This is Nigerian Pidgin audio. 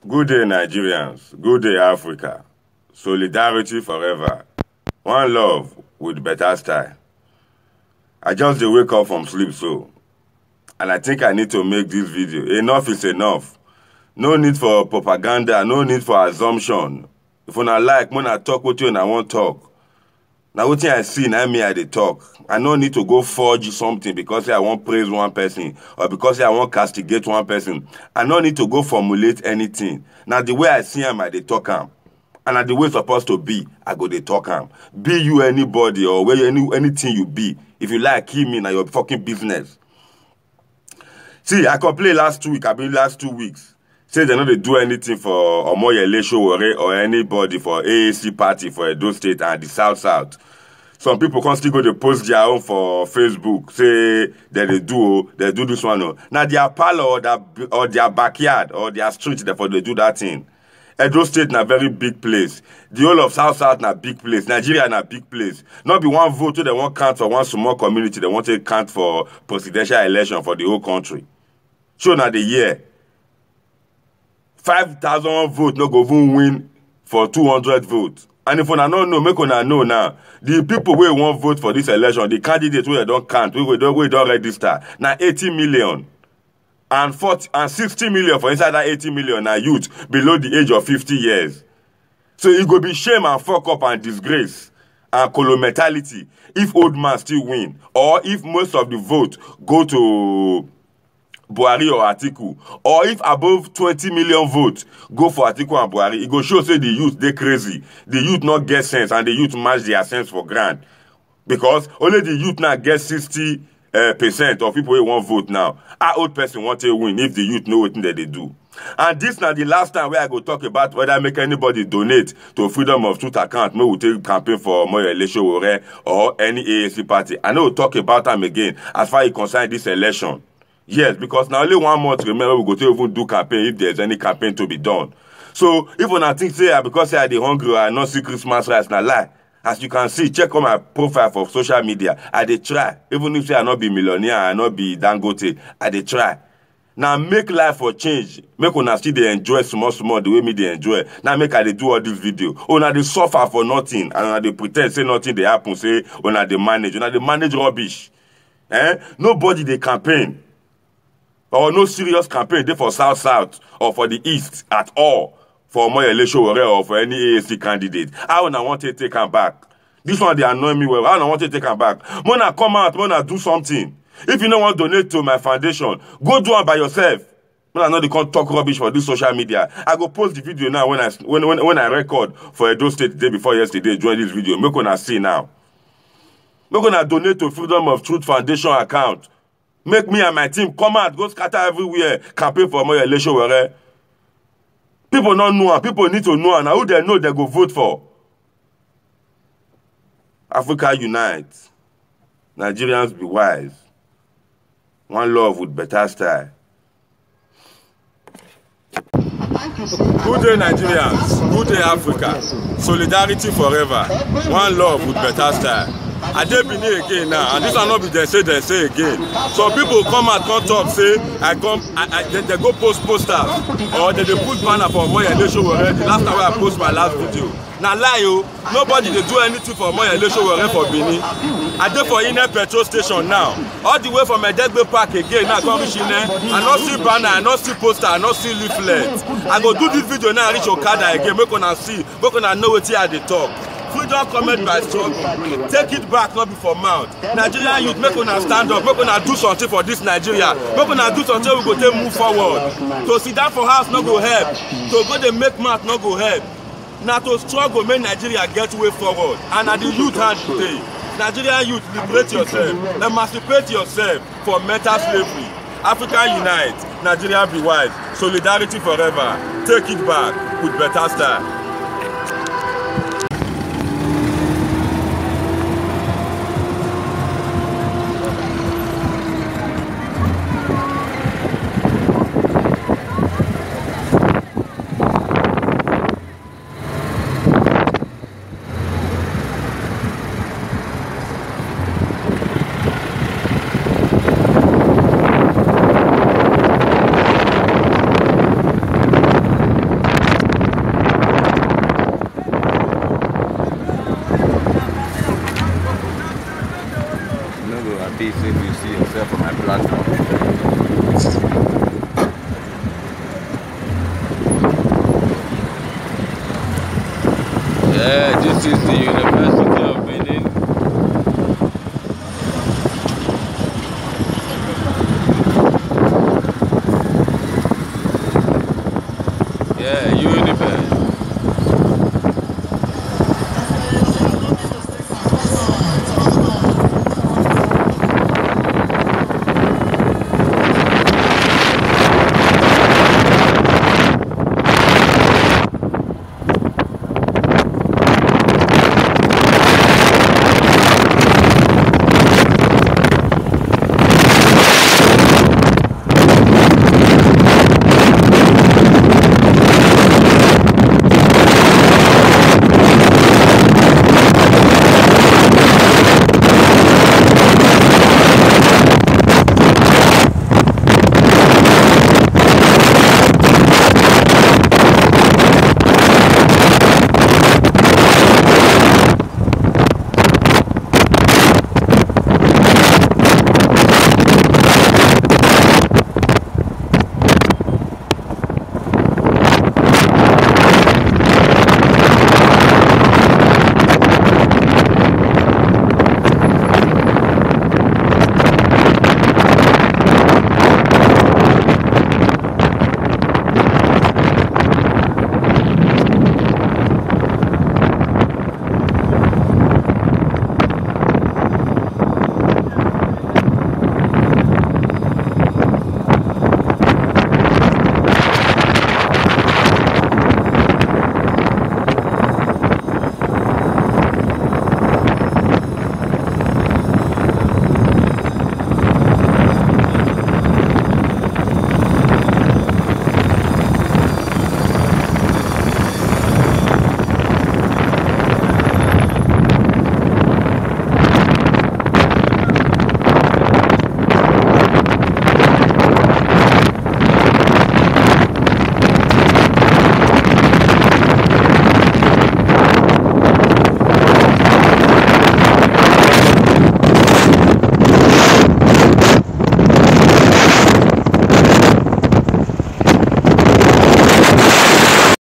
Good day, Nigerians. Good day, Africa. Solidarity forever. One love with better style. I just dey wake up from sleep so, and I think I need to make this video. Enough is enough. No need for propaganda, no need for assumption. If una like, when I talk with you and I won't talk. Now what I see, now me I dey talk. I no need to go forge something because I won't praise one person or because I won't castigate one person. I no need to go formulate anything. Now the way I see him, I dey talk am. And na the way it's supposed to be, I go dey talk am. Be you anybody or where anything you be. If you like, kill me, now your fucking business. See, I complained last week, I been last 2 weeks. Say they no dey do anything for Omoyele Sowore or anybody for AAC party for Edo State and the South. Some people can still go to post their own for Facebook, say that they do this one. Now their parlor or their backyard or their street, therefore they do that thing. Edo State na very big place. The whole of South na big place. Nigeria na big place. Not be one vote, so they won't count for one small community. They want to count for presidential election for the whole country. So now the year, 5,000 votes no go even win for 200 votes. And if una no know, make una know now. The people wey won't vote for this election, the candidates wey don't count, we don't register. Now 80 million. And 60 million for inside that 80 million are youth below the age of 50 years. So it go be shame and fuck up and disgrace and colomentality if old man still win. Or if most of the vote go to Buhari or Atiku. Or if above 20 million votes go for Atiku and Buhari, it go show say the youth they crazy. The youth not get sense and the youth match their sense for grant. Because only the youth now get 60% of people who won't vote now. Our old person want to win if the youth know what they do. And this now the last time where I go talk about whether make anybody donate to Freedom of Truth account. No, we take campaign for Omoyele Sowore or any AAC party. I know we'll talk about them again as far as it concerns this election. Yes, because now only 1 month remember we go to even do campaign if there's any campaign to be done. So if when I think say because I dey hungry I not see Christmas rice, na lie. As you can see, check on my profile for social media. I dey try. Even if I not be millionaire, I not be Dangote, I dey try. Now make life for change. Make una still dey enjoy small the way me dey enjoy. Now make I dey do all this video. Una dey suffer for nothing and una dey pretend say nothing dey happen. Say una dey manage rubbish. Nobody dey campaign. Or no serious campaign dey for South or for the East at all. For Omoyele Sowore or for any AAC candidate. How una want to take him back? This one they annoy me well. How una want to take him back? Mona come out, Mona do something. If you don't want to donate to my foundation, go do it by yourself. Mona know they can't talk rubbish for this social media. I go post the video now when I record for Edo State the day before yesterday. Join this video. Make una see now. Make una donate to Freedom of Truth Foundation account. Make me and my team come out, go scatter everywhere, campaign for Omoyele Sowore. People don't know, people need to know, and who they know they go vote for. Africa unite. Nigerians be wise. One love with better style. Good day, Nigerians. Good day, Africa. Solidarity forever. One love with better style. I dey Benin again now, and this will not be they say again. Some people come out, come talk, say they go post posters or they put banner for Omoyele Sowore. The last time I post my last video. Now lie yo, nobody they do anything for Omoyele Sowore for Benin. I dey for Ine petrol station now. All the way from Edegbe Park again now come reach Ine. I not see banner, I not see poster, I not see leaflet. I go do this video now reach Okada again, make una see, make una know what I dey talk. Freedom comment by struggle. Take it back, not before mouth. Nigerian youth, make una stand up, make una do something for this Nigeria. Make una do something we go take move forward. To sit down for house no go help. To go dey make mouth no go help. Now to struggle make Nigeria get way forward. And at the youth hand today. Nigerian youth, liberate yourself. Emancipate yourself from mental slavery. Africa unite. Nigeria be wise. Solidarity forever. Take it back with better style. This is the University of Benin. Yeah, you